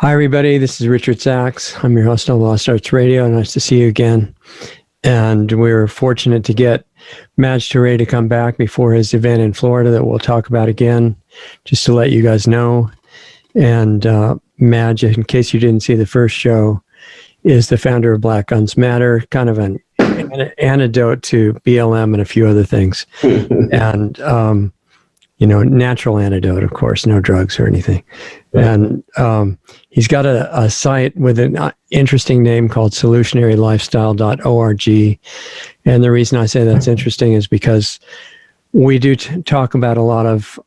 Hi, everybody. This is Richard Sachs. I'm your host on Lost Arts Radio. Nice to see you again. And we're fortunate to get Maj Toure to come back before his event in Florida that we'll talk about again, just to let you guys know. And Maj, in case you didn't see the first show, is the founder of Black Guns Matter, kind of an antidote to BLM and a few other things. And, natural antidote, of course, no drugs or anything. Right. And he's got a site with an interesting name called solutionarylifestyle.org. And the reason I say that's interesting is because we do talk about a lot of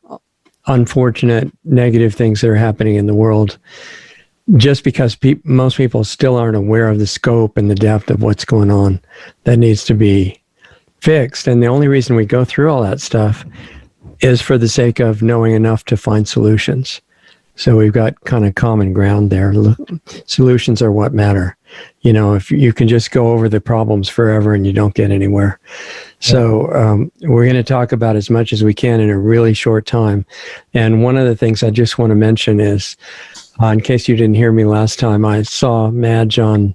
unfortunate, negative things that are happening in the world, just because most people still aren't aware of the scope and the depth of what's going on that needs to be fixed. And the only reason we go through all that stuff is for the sake of knowing enough to find solutions. So we've got kind of common ground there. Solutions are what matter. You know, if you can just go over the problems forever and you don't get anywhere. So we're going to talk about as much as we can in a really short time. And one of the things I just want to mention is, in case you didn't hear me last time, I saw Maj on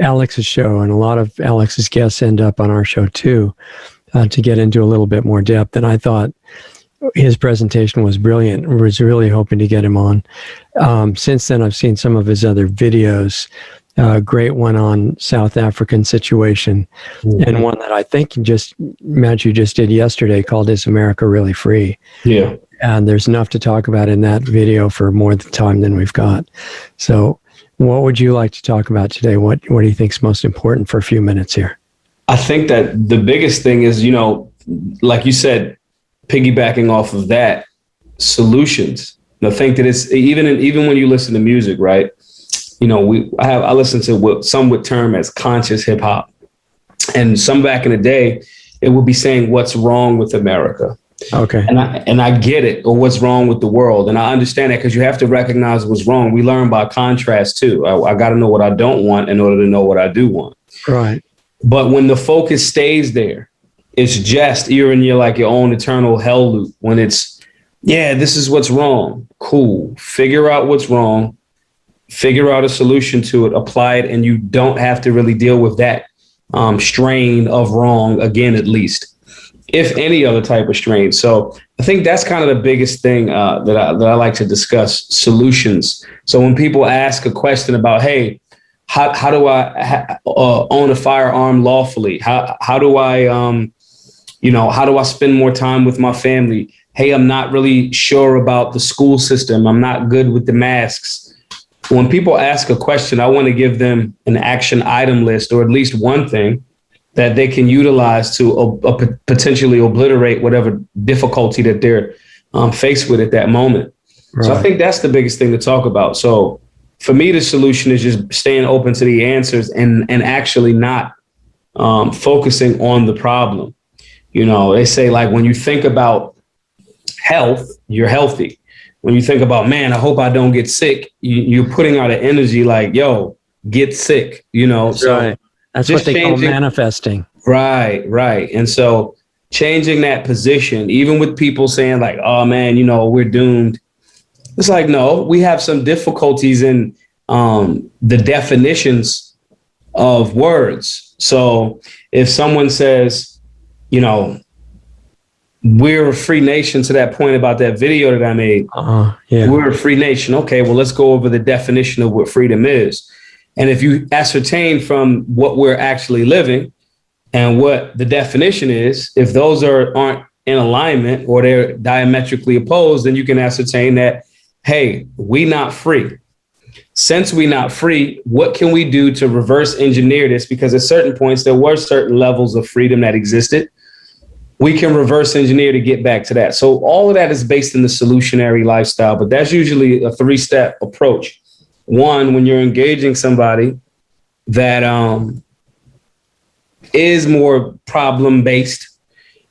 Alex's show, and a lot of Alex's guests end up on our show too, to get into a little bit more depth. And I thought his presentation was brilliant. I was really hoping to get him on. Since then, I've seen some of his other videos. Great one on South African situation, and one that I think Maj, you just did yesterday called "Is America Really Free?" Yeah. And there's enough to talk about in that video for more time than we've got. So what would you like to talk about today? What do you think is most important for a few minutes here? I think that the biggest thing is, like you said, piggybacking off of that, solutions. I think that it's even when you listen to music, right? I listen to what some would term as conscious hip hop, and some back in the day, it would be saying what's wrong with America. Okay. And I get it, or what's wrong with the world. And I understand that, because you have to recognize what's wrong. We learn by contrast too. I got to know what I don't want in order to know what I do want. Right. But when the focus stays there, it's just you're in your own eternal hell loop. When it's, this is what's wrong. Cool. Figure out what's wrong. Figure out a solution to it. Apply it, and you don't have to really deal with that strain of wrong again, at least, if any other type of strain. So I think that's kind of the biggest thing that I like to discuss: solutions. So when people ask a question about, hey, how do I own a firearm lawfully? How do I how do I spend more time with my family? Hey, I'm not really sure about the school system. I'm not good with the masks. When people ask a question, I want to give them an action item list, or at least one thing that they can utilize to potentially obliterate whatever difficulty that they're faced with at that moment. Right. So I think that's the biggest thing to talk about. So for me, the solution is just staying open to the answers and actually not focusing on the problem. They say, when you think about health, you're healthy. When you think about, man, I hope I don't get sick, you're putting out an energy like, yo, get sick, So right. That's what they call manifesting. Right. And so changing that position, even with people saying like, oh, man, we're doomed. It's like, no, we have some difficulties in the definitions of words. So if someone says, we're a free nation, to that point about that video that I made, we're a free nation. Okay, well, let's go over the definition of what freedom is. And if you ascertain from what we're actually living and what the definition is, if those aren't in alignment or they're diametrically opposed, then you can ascertain that, hey, we not free. Since we not free, what can we do to reverse engineer this? Because at certain points, there were certain levels of freedom that existed. We can reverse engineer to get back to that. So all of that is based in the solutionary lifestyle, but that's usually a 3-step approach. One, when you're engaging somebody that is more problem-based,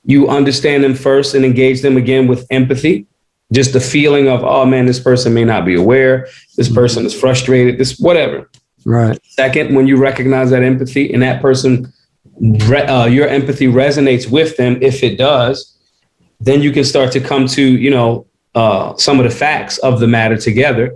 you understand them first and engage them again with empathy. Just the feeling of, oh man, this person may not be aware. This person is frustrated, this whatever. Right. Second, when you recognize that empathy and that person, your empathy resonates with them, if it does, then you can start to come to, some of the facts of the matter together.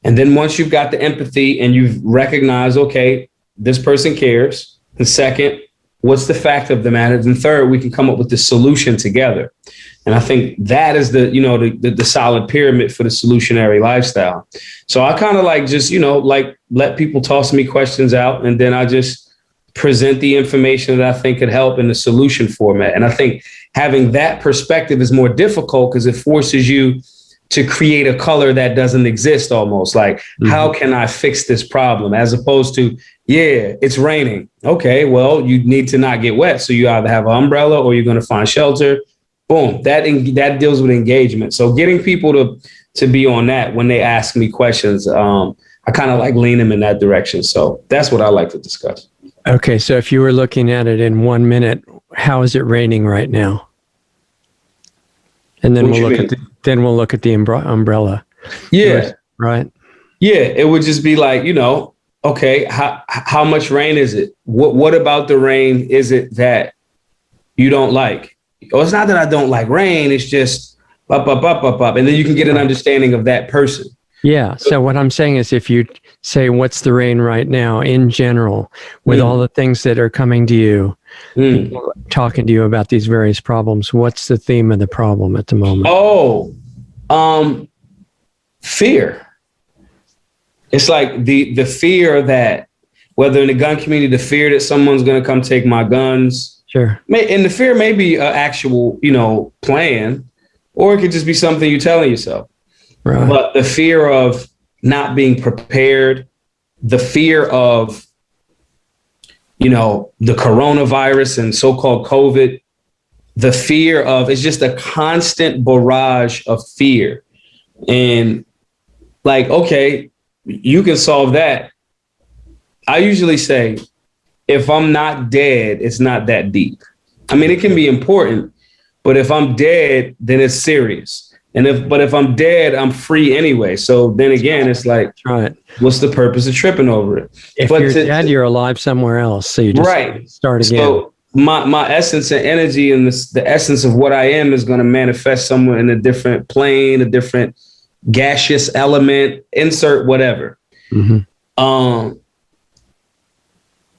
And then once you've got the empathy and you've recognized, okay, this person cares. And second, what's the fact of the matter? And third, we can come up with the solution together. And I think that is the solid pyramid for the solutionary lifestyle. So I kind of like just, like let people toss me questions out, and then I just present the information that I think could help in the solution format. And I think having that perspective is more difficult because it forces you to create a color that doesn't exist almost. Like, how can I fix this problem? As opposed to, yeah, it's raining. Okay, well, you need to not get wet. So you either have an umbrella or you're going to find shelter. Boom, that deals with engagement. So getting people to be on that when they ask me questions, I kind of like lean them in that direction. So that's what I like to discuss. Okay, so if you were looking at it in 1 minute, how is it raining right now? And then we'll look at the umbrella. Yeah. Right. Yeah, it would just be like, okay, how much rain is it? What about the rain is it that you don't like? Or it's not that I don't like rain. It's just up. And then you can get an understanding of that person. Yeah. So what I'm saying is, if you say, what's the rain right now in general, with all the things that are coming to you, people talking to you about these various problems, what's the theme of the problem at the moment? Fear. It's like the fear that, whether in the gun community, the fear that someone's going to come take my guns. Sure. And the fear may be an actual, plan, or it could just be something you're telling yourself. Right. But the fear of not being prepared, the fear of, the coronavirus and so-called COVID, the fear of, it's just a constant barrage of fear. And like, okay, you can solve that. I usually say, if I'm not dead, it's not that deep. I mean, it can be important, but if I'm dead, then it's serious. But if I'm dead, I'm free anyway. So then again, it's like, what's the purpose of tripping over it? If you're dead, you're alive somewhere else. So you just start again. So my essence and energy and the essence of what I am is going to manifest somewhere in a different plane, a different gaseous element, insert whatever.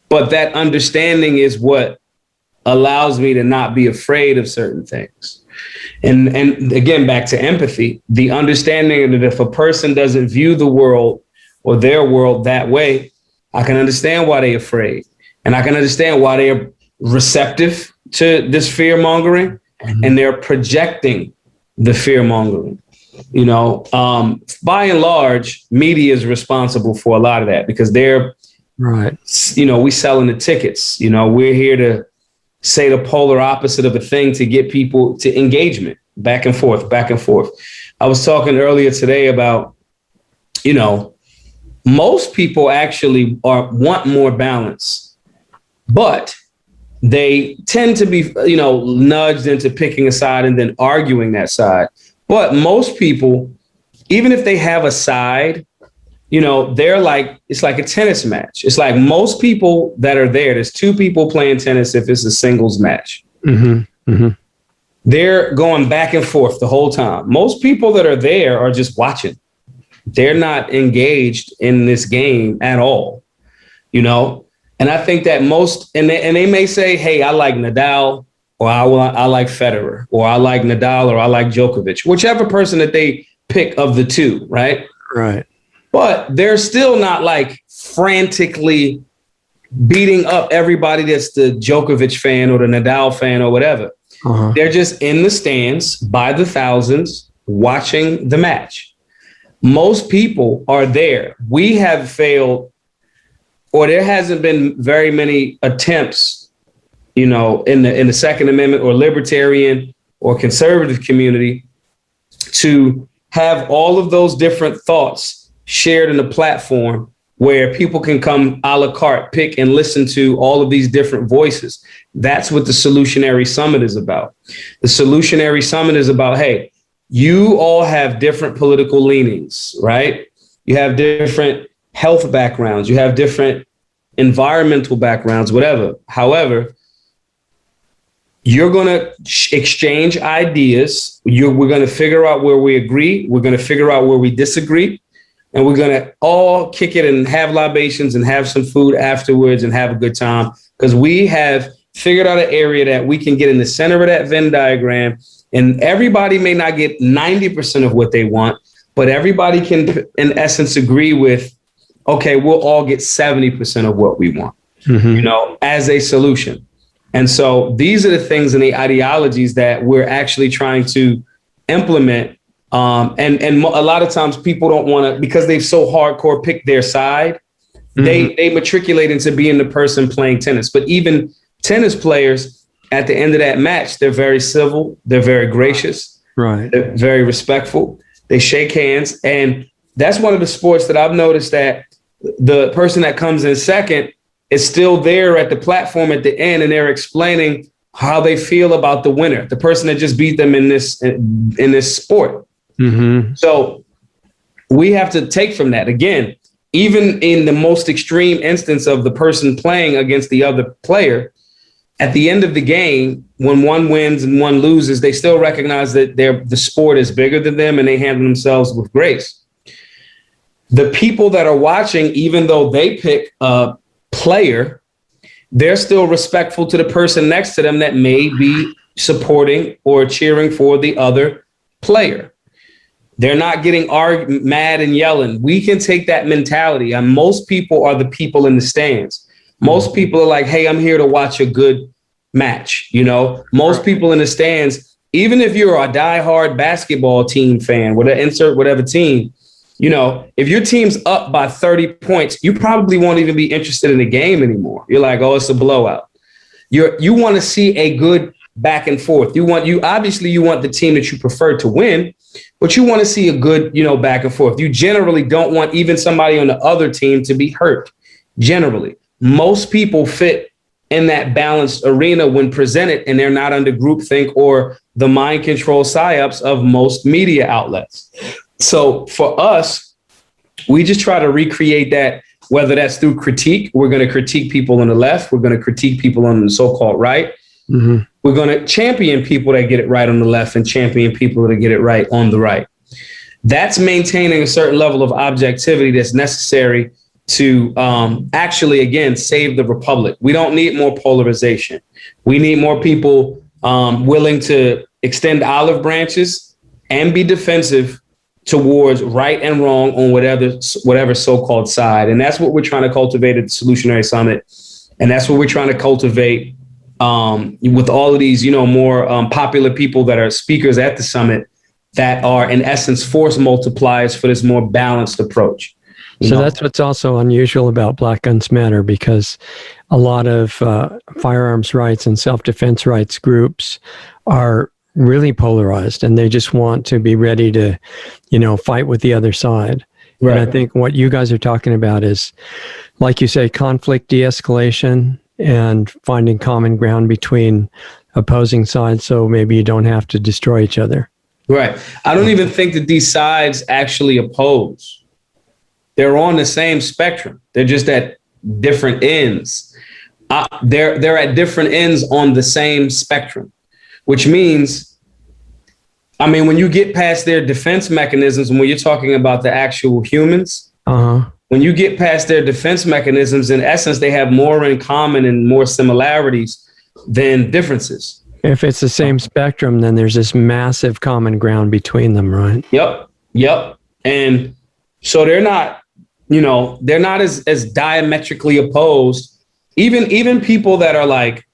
But that understanding is what allows me to not be afraid of certain things. And again, back to empathy, the understanding that if a person doesn't view the world or their world that way, I can understand why they're afraid. And I can understand why they're receptive to this fear mongering, and they're projecting the fear mongering. By and large, media is responsible for a lot of that because they're, we selling the tickets. We're here to say the polar opposite of a thing to get people to engagement, back and forth. I was talking earlier today about, most people actually want more balance, but they tend to be, nudged into picking a side and then arguing that side. But most people, even if they have a side, they're like, it's like a tennis match. It's like most people that are there's two people playing tennis if it's a singles match. They're going back and forth the whole time. Most people that are there are just watching. They're not engaged in this game at all, And I think that most, and they may say, hey, I like Nadal, or I like Federer, or I like Nadal, or I like Djokovic, whichever person that they pick of the two, right? Right. But they're still not like frantically beating up everybody that's the Djokovic fan or the Nadal fan or whatever. They're just in the stands by the thousands watching the match. Most people are there. We have failed, or there hasn't been very many attempts, in the Second Amendment or libertarian or conservative community to have all of those different thoughts shared in a platform where people can come a la carte, pick and listen to all of these different voices. That's what the Solutionary Summit is about. The Solutionary Summit is about, hey, you all have different political leanings, right? You have different health backgrounds. You have different environmental backgrounds, whatever. However, you're going to exchange ideas. We're going to figure out where we agree. We're going to figure out where we disagree. and we're going to all kick it and have libations and have some food afterwards and have a good time, because we have figured out an area that we can get in the center of that Venn diagram, and everybody may not get 90% of what they want, but everybody can, in essence, agree with, okay, we'll all get 70% of what we want, as a solution. And so these are the things and the ideologies that we're actually trying to implement. And a lot of times people don't want to, because they've so hardcore picked their side, they matriculate into being the person playing tennis. But even tennis players, at the end of that match, they're very civil, they're very gracious, right? They're very respectful. They shake hands. And that's one of the sports that I've noticed that the person that comes in second is still there at the platform at the end, and they're explaining how they feel about the winner, the person that just beat them in this sport. So we have to take from that. Again, even in the most extreme instance of the person playing against the other player, at the end of the game, when one wins and one loses, they still recognize that the sport is bigger than them, and they handle themselves with grace. The people that are watching, even though they pick a player, they're still respectful to the person next to them that may be supporting or cheering for the other player. They're not getting mad and yelling. We can take that mentality. And most people are the people in the stands. Most people are like, hey, I'm here to watch a good match. Most people in the stands, even if you're a diehard basketball team fan, whatever team, if your team's up by 30 points, you probably won't even be interested in the game anymore. You're like, oh, it's a blowout. You want to see a good back and forth. You want the team that you prefer to win, but you want to see a good, back and forth. You generally don't want even somebody on the other team to be hurt. Generally, most people fit in that balanced arena when presented, and they're not under groupthink or the mind control psyops of most media outlets. So for us, we just try to recreate that, whether that's through critique. We're going to critique people on the left. We're going to critique people on the so-called right. We're going to champion people that get it right on the left and champion people that get it right on the right. That's maintaining a certain level of objectivity that's necessary to actually, again, save the republic. We don't need more polarization. We need more people willing to extend olive branches and be defensive towards right and wrong on whatever so-called side. And that's what we're trying to cultivate at the Solutionary Summit. And that's what we're trying to cultivate with all of these, more popular people that are speakers at the summit that are, in essence, force multipliers for this more balanced approach. So that's what's also unusual about Black Guns Matter, because a lot of firearms rights and self-defense rights groups are really polarized, and they just want to be ready to, fight with the other side. Right. And I think what you guys are talking about is, like you say, conflict de-escalation and finding common ground between opposing sides, so maybe you don't have to destroy each other. Right. I don't even think that these sides actually oppose. They're on the same spectrum. They're just at different ends. They're at different ends on the same spectrum, which means, when you get past their defense mechanisms, and when you're talking about the actual humans, when you get past their defense mechanisms, in essence, they have more in common and more similarities than differences. If it's the same spectrum, then there's this massive common ground between them, right? Yep. And so they're not as diametrically opposed. Even people that are like,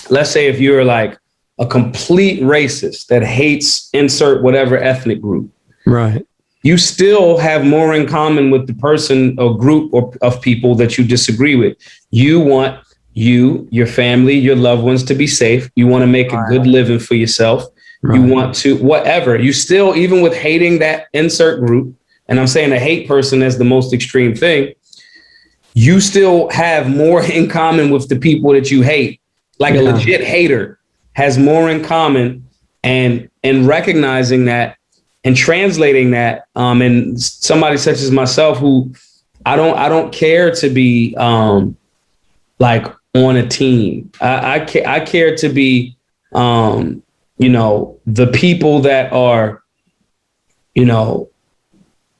let's say if you're like a complete racist that hates insert whatever ethnic group, right? You still have more in common with the person or group of people that you disagree with. You want your family, your loved ones to be safe. You want to make a good living for yourself. Right. You want to, whatever. You still, even with hating that insert group, and I'm saying a hate person as the most extreme thing, you still have more in common with the people that you hate. Like a legit hater has more in common, and recognizing that and translating that, and somebody such as myself, who I don't care to be like on a team. I care to be, the people that are,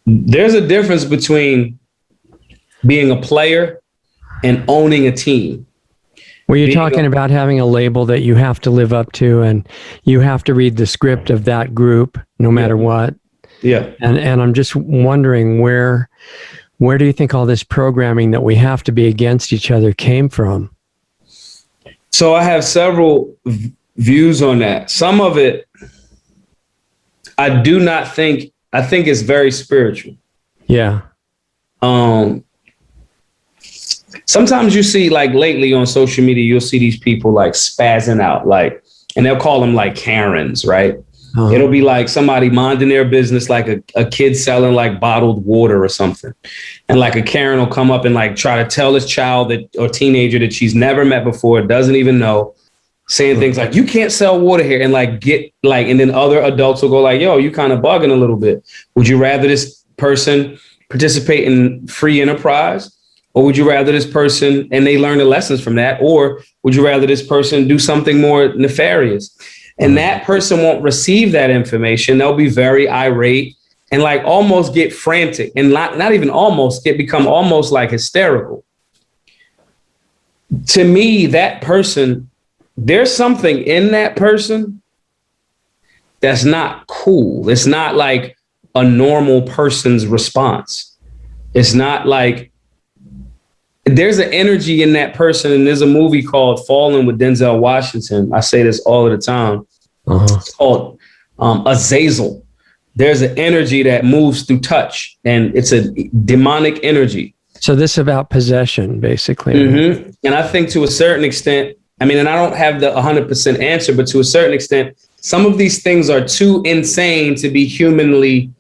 there's a difference between being a player and owning a team. Well, you're talking about having a label that you have to live up to, and you have to read the script of that group no matter what. Yeah. And I'm just wondering where do you think all this programming that we have to be against each other came from? So I have several views on that. Some of it, I think it's very spiritual. Yeah. Sometimes you see, like lately on social media, you'll see these people like spazzing out, like, and they'll call them like Karens, right? Uh-huh. It'll be like somebody minding their business, like a kid selling like bottled water or something. And like a Karen will come up and like try to tell this child or teenager that she's never met before, doesn't even know, saying things like, you can't sell water here, and like and then other adults will go like, yo, you kind of bugging a little bit. Would you rather this person participate in free enterprise? Or would you rather this person, and they learn the lessons from that, or would you rather this person do something more nefarious? And that person won't receive that information. They'll be very irate and like almost get frantic, and not even almost, become almost like hysterical. To me, that person, there's something in that person that's not cool. It's not like a normal person's response. It's not like, there's an energy in that person. And there's a movie called Fallen with Denzel Washington. I say this all of the time. Uh-huh. It's called Azazel. There's an energy that moves through touch, and it's a demonic energy. So this is about possession, basically. Mm-hmm. Right? And I think to a certain extent, I mean, and I don't have the 100% answer, but to a certain extent, some of these things are too insane to be humanly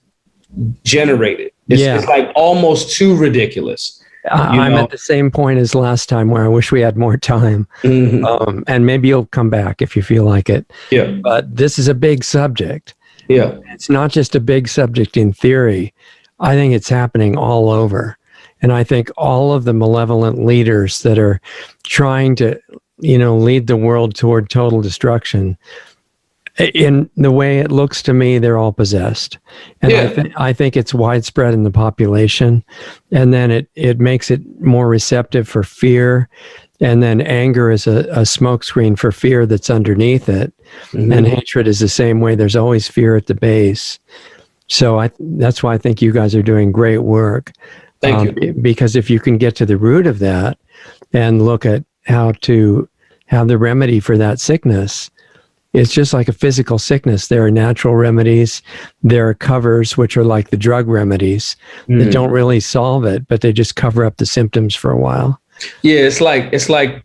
generated. It's like almost too ridiculous. I'm at the same point as last time, where I wish we had more time. Mm-hmm. And maybe you'll come back if you feel like it. Yeah. But this is a big subject. Yeah. It's not just a big subject in theory. I think it's happening all over. And I think all of the malevolent leaders that are trying to, lead the world toward total destruction, in the way it looks to me, they're all possessed. And I think it's widespread in the population. And then it makes it more receptive for fear. And then anger is a smokescreen for fear that's underneath it. Mm-hmm. And hatred is the same way. There's always fear at the base. So that's why I think you guys are doing great work. Thank you. Because if you can get to the root of that and look at how to have the remedy for that sickness, it's just like a physical sickness. There are natural remedies. There are covers, which are like the drug remedies that don't really solve it, but they just cover up the symptoms for a while. Yeah, it's like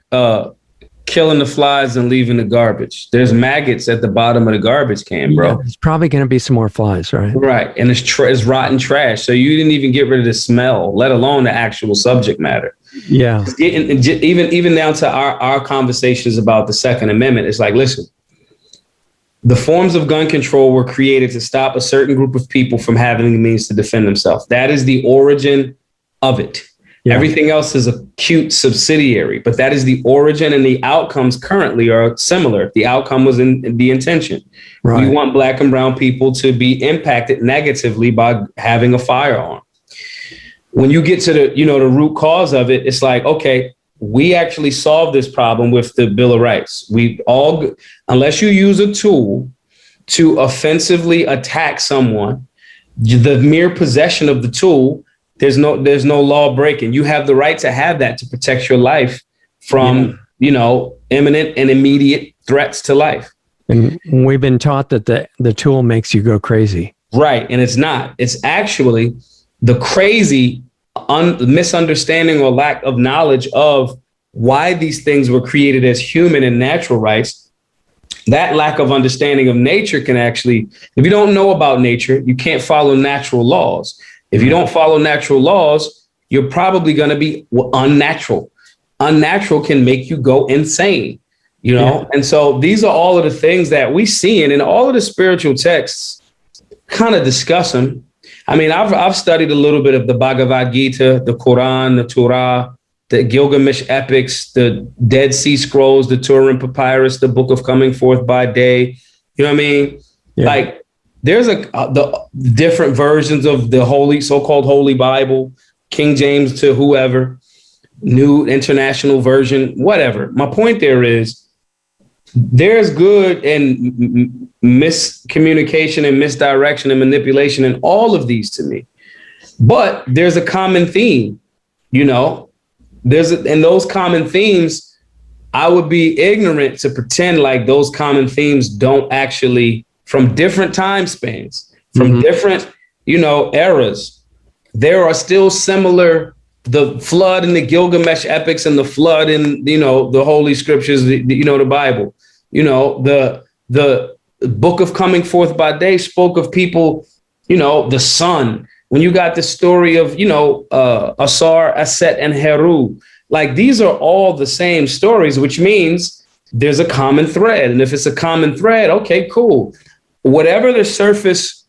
killing the flies and leaving the garbage. There's maggots at the bottom of the garbage can, bro. Yeah, there's probably going to be some more flies, right? Right, and it's rotten trash. So you didn't even get rid of the smell, let alone the actual subject matter. Yeah. Even down to our conversations about the Second Amendment, it's like, listen, the forms of gun control were created to stop a certain group of people from having the means to defend themselves. That is the origin of it. Yeah. Everything else is a cute subsidiary, but that is the origin, and the outcomes currently are similar. The outcome was in the intention. Right. We want Black and brown people to be impacted negatively by having a firearm. When you get to the root cause of it, it's like, okay, we actually solved this problem with the Bill of Rights. Unless you use a tool to offensively attack someone, the mere possession of the tool, there's no law breaking. You have the right to have that to protect your life from, imminent and immediate threats to life. And we've been taught that the tool makes you go crazy. Right. And it's not. It's actually the crazy misunderstanding or lack of knowledge of why these things were created as human and natural rights. That lack of understanding of nature can actually, if you don't know about nature, you can't follow natural laws. If you don't follow natural laws, you're probably going to be unnatural. Unnatural can make you go insane, Yeah. And so these are all of the things that we see, and in all of the spiritual texts kind of discuss them. I mean, I've studied a little bit of the Bhagavad Gita, the Quran, the Torah, the Gilgamesh epics, the Dead Sea Scrolls, the Turin Papyrus, the Book of Coming Forth by Day. You know what I mean? Yeah. Like, there's the different versions of the so-called Holy Bible, King James to whoever, New International Version, whatever. My point there is there's good and miscommunication and misdirection and manipulation in all of these to me. But there's a common theme, and those common themes, I would be ignorant to pretend like those common themes don't actually, from different time spans, from different, eras, there are still similar, the flood and the Gilgamesh epics and the flood in, the Holy Scriptures, the Bible, the book of Coming Forth by Day spoke of people, the sun. When you got the story of, Asar, Aset, and Heru, like these are all the same stories, which means there's a common thread. And if it's a common thread, okay, cool. Whatever the surface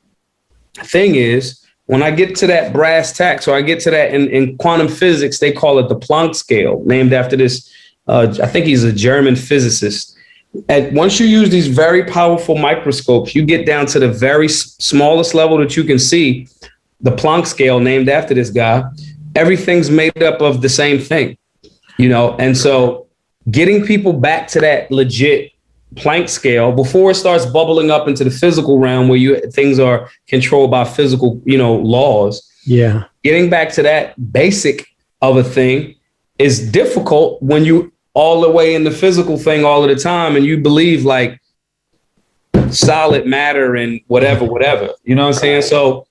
thing is, when I get to that brass tacks, or I get to that in quantum physics, they call it the Planck scale, named after this, I think he's a German physicist. And once you use these very powerful microscopes, you get down to the very smallest level that you can see, the Planck scale, named after this guy. Everything's made up of the same thing, and so getting people back to that legit Planck scale before it starts bubbling up into the physical realm where things are controlled by physical, laws. Yeah. Getting back to that basic of a thing is difficult when you all the way in the physical thing all of the time and you believe like solid matter and whatever, you know what I'm saying? So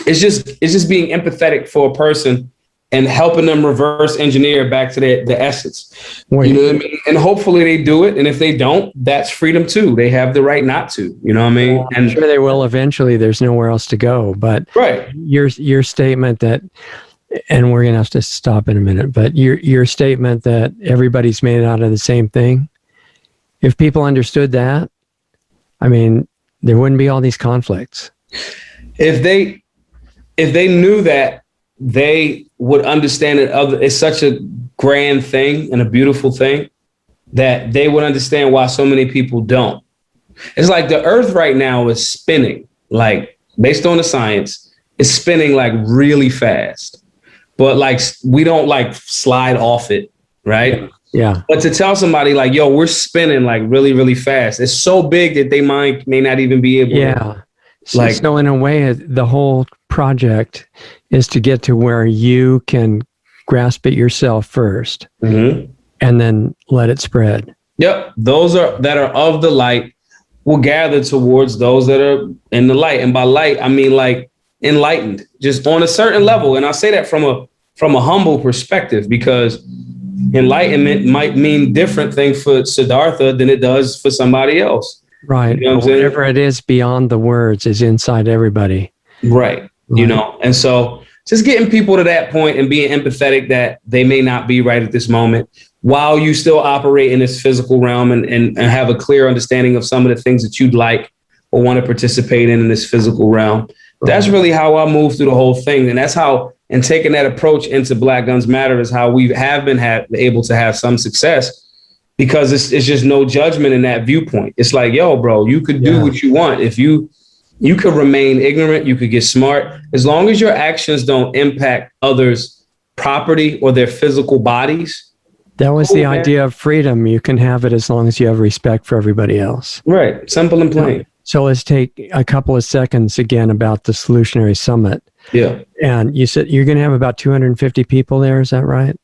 it's just being empathetic for a person and helping them reverse engineer back to the essence. Wait. You know what I mean? And hopefully they do it. And if they don't, that's freedom too. They have the right not to, you know what I mean? Well, I'm sure they will eventually. There's nowhere else to go. But right. Your statement that, and we're going to have to stop in a minute, but your statement that everybody's made out of the same thing, if people understood that, I mean, there wouldn't be all these conflicts. If they knew that, they would understand that it's such a grand thing and a beautiful thing that they would understand why so many people don't. It's like the earth right now is spinning, like based on the science, it's spinning like really fast, but like we don't like slide off it. Right. Yeah. But to tell somebody like, yo, we're spinning like really, really fast. It's so big that they may not even be able to. So in a way, the whole project is to get to where you can grasp it yourself first and then let it spread. Yep. Those that are of the light will gather towards those that are in the light. And by light, I mean like enlightened, just on a certain level. And I say that from a humble perspective, because enlightenment might mean different thing for Siddhartha than it does for somebody else. Right. You know whatever it is beyond the words is inside everybody. Right. And so just getting people to that point and being empathetic that they may not be right at this moment while you still operate in this physical realm and have a clear understanding of some of the things that you'd like or want to participate in this physical realm. Right. That's really how I move through the whole thing. And that's how, and taking that approach into Black Guns Matter is how we have been able to have some success. Because it's just no judgment in that viewpoint. It's like, yo, bro, you could do what you want. If you could remain ignorant, you could get smart. As long as your actions don't impact others' property or their physical bodies. That was the idea of freedom. You can have it as long as you have respect for everybody else. Right. Simple and plain. So let's take a couple of seconds again about the Solutionary Summit. Yeah. And you said you're going to have about 250 people there. Is that right?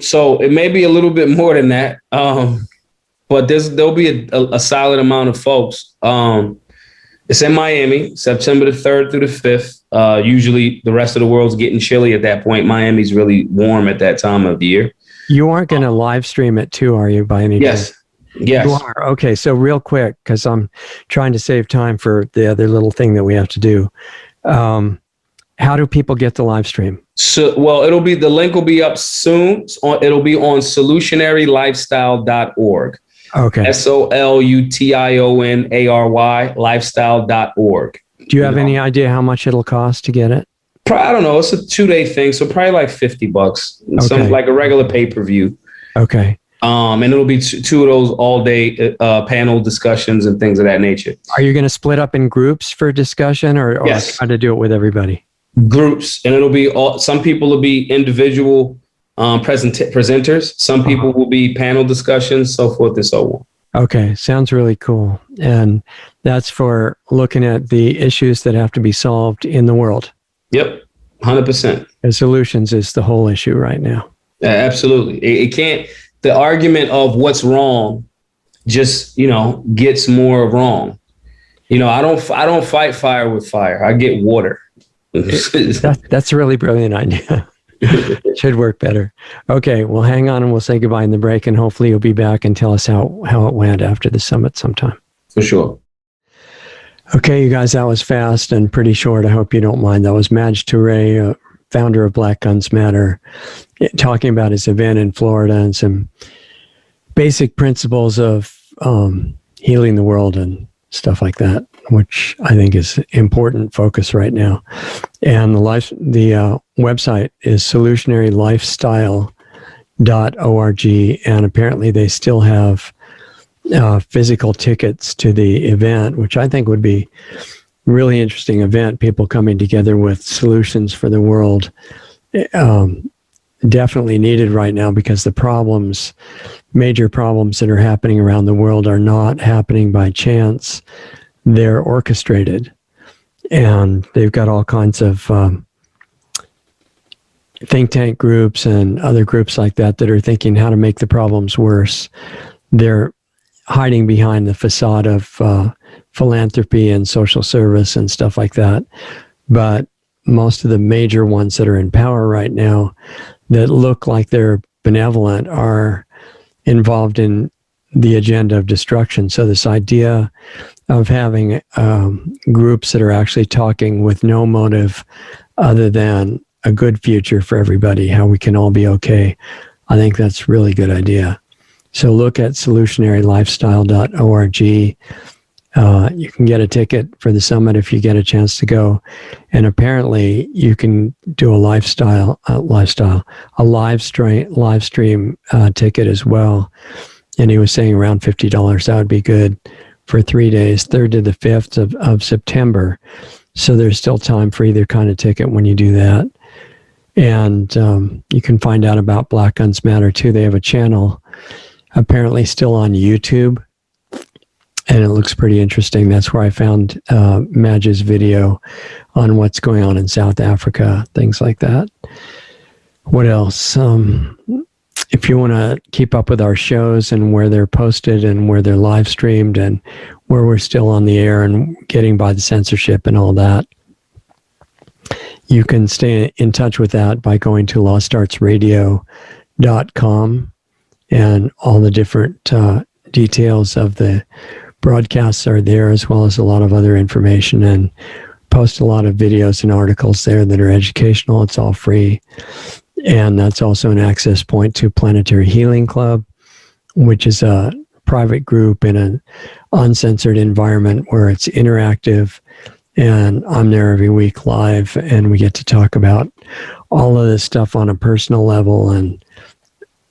So it may be a little bit more than that, but there'll be a solid amount of folks. It's in Miami, September the 3rd through the 5th. Usually the rest of the world's getting chilly at that point. Miami's really warm at that time of year. You aren't going to live stream it too, are you, by any chance? Yes. You are. Okay, so real quick, because I'm trying to save time for the other little thing that we have to do. How do people get the live stream? So, well, the link will be up soon. It'll be on solutionarylifestyle.org. Okay. SOLUTIONARY lifestyle.org. Do you have any idea how much it'll cost to get it? I don't know. It's a 2-day thing. So probably like $50. Okay. Something like a regular pay-per-view. Okay. And it'll be two of those all day panel discussions and things of that nature. Are you going to split up in groups for discussion, or Yes. try to do it with everybody? Groups, and it'll be some people will be individual presenters. Some people will be panel discussions, so forth and so on. Okay, sounds really cool. And that's for looking at the issues that have to be solved in the world. Yep, 100%. And solutions is the whole issue right now. Absolutely. It can't, the argument of what's wrong just, gets more wrong. I don't fight fire with fire. I get water. That's a really brilliant idea. Should work better. Okay, well, hang on and we'll say goodbye in the break, and hopefully you'll be back and tell us how it went after the summit sometime. For sure. Okay, you guys, that was fast and pretty short. I hope you don't mind. That was Maj Toure, founder of Black Guns Matter, talking about his event in Florida and some basic principles of healing the world and stuff like that, which I think is important focus right now. And the website is solutionarylifestyle.org, and apparently they still have physical tickets to the event, which I think would be a really interesting event, people coming together with solutions for the world. Definitely needed right now, because the major problems that are happening around the world are not happening by chance. They're orchestrated, and they've got all kinds of think tank groups and other groups like that are thinking how to make the problems worse. They're hiding behind the facade of philanthropy and social service and stuff like that. But most of the major ones that are in power right now that look like they're benevolent are involved in the agenda of destruction. So this idea of having groups that are actually talking with no motive other than a good future for everybody, how we can all be okay, I think that's a really good idea. So look at solutionarylifestyle.org. You can get a ticket for the summit if you get a chance to go. And apparently you can do a live stream ticket as well. And he was saying around $50. That would be good for 3 days, 3rd to the 5th of September. So there's still time for either kind of ticket when you do that. And you can find out about Black Guns Matter too. They have a channel apparently still on YouTube, and it looks pretty interesting. That's where I found Maj's video on what's going on in South Africa, things like that. What else? If you want to keep up with our shows and where they're posted and where they're live streamed and where we're still on the air and getting by the censorship and all that, you can stay in touch with that by going to lostartsradio.com, and all the different details of the broadcasts are there, as well as a lot of other information, and post a lot of videos and articles there that are educational. It's all free. And that's also an access point to Planetary Healing Club, which is a private group in an uncensored environment where it's interactive. And I'm there every week live, and we get to talk about all of this stuff on a personal level and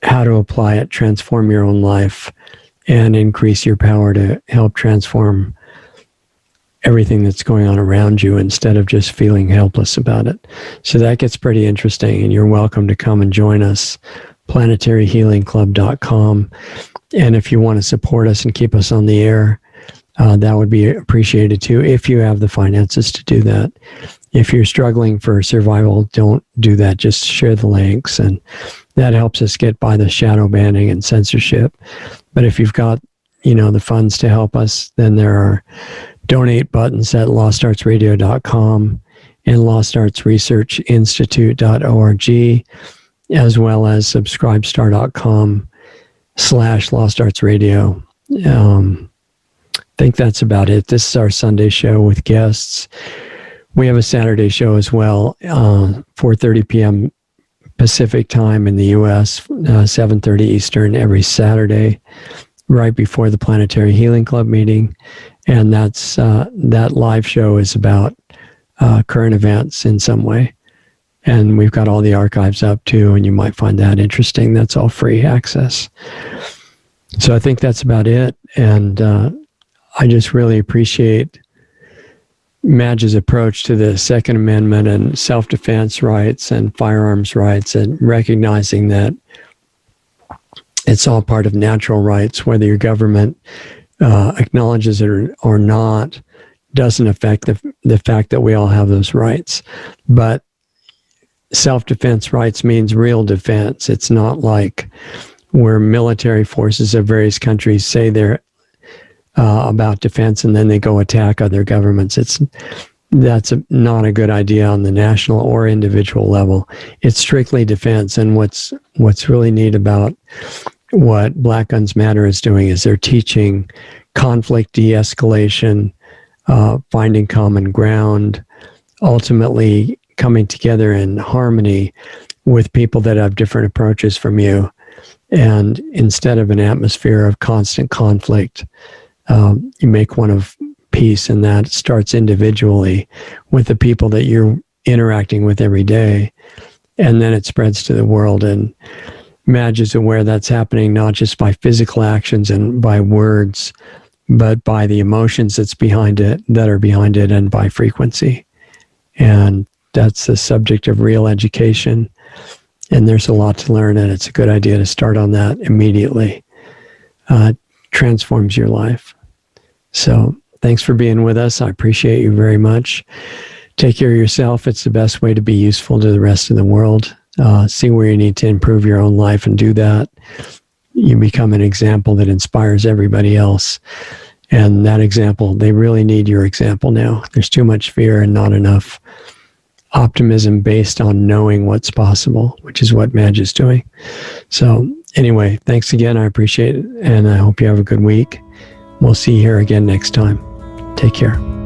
how to apply it, transform your own life, and increase your power to help transform everything that's going on around you instead of just feeling helpless about it. So that gets pretty interesting, and you're welcome to come and join us, planetaryhealingclub.com. And if you want to support us and keep us on the air, that would be appreciated too, if you have the finances to do that. If you're struggling for survival, don't do that. Just share the links, and that helps us get by the shadow banning and censorship. But if you've got, the funds to help us, then there are donate buttons at lostartsradio.com and lostartsresearchinstitute.org, as well as subscribestar.com/lostartsradio. I think that's about it. This is our Sunday show with guests. We have a Saturday show as well, 4:30 p.m. Pacific time in the U.S., 7:30 Eastern every Saturday, right before the Planetary Healing Club meeting. And that live show is about current events in some way. And we've got all the archives up too, and you might find that interesting. That's all free access. So I think that's about it. And I just really appreciate Maj's approach to the Second Amendment and self-defense rights and firearms rights, and recognizing that it's all part of natural rights, whether your government acknowledges it or not, doesn't affect the fact that we all have those rights. But self-defense rights means real defense. It's not like where military forces of various countries say they're about defense and then they go attack other governments. That's not a good idea on the national or individual level. It's strictly defense. And what's really neat about what Black Guns Matter is doing is they're teaching conflict de-escalation, finding common ground, ultimately coming together in harmony with people that have different approaches from you. And instead of an atmosphere of constant conflict, you make one of peace, and that starts individually with the people that you're interacting with every day. And then it spreads to the world. And Maj is aware that's happening not just by physical actions and by words, but by the emotions that are behind it, and by frequency. And that's the subject of real education. And there's a lot to learn, and it's a good idea to start on that immediately. Transforms your life. So thanks for being with us. I appreciate you very much. Take care of yourself. It's the best way to be useful to the rest of the world. See where you need to improve your own life, and do that. You become an example that inspires everybody else. And that example, they really need your example now. There's too much fear and not enough optimism based on knowing what's possible, which is what Maj is doing. So anyway, thanks again. I appreciate it. And I hope you have a good week. We'll see you here again next time. Take care.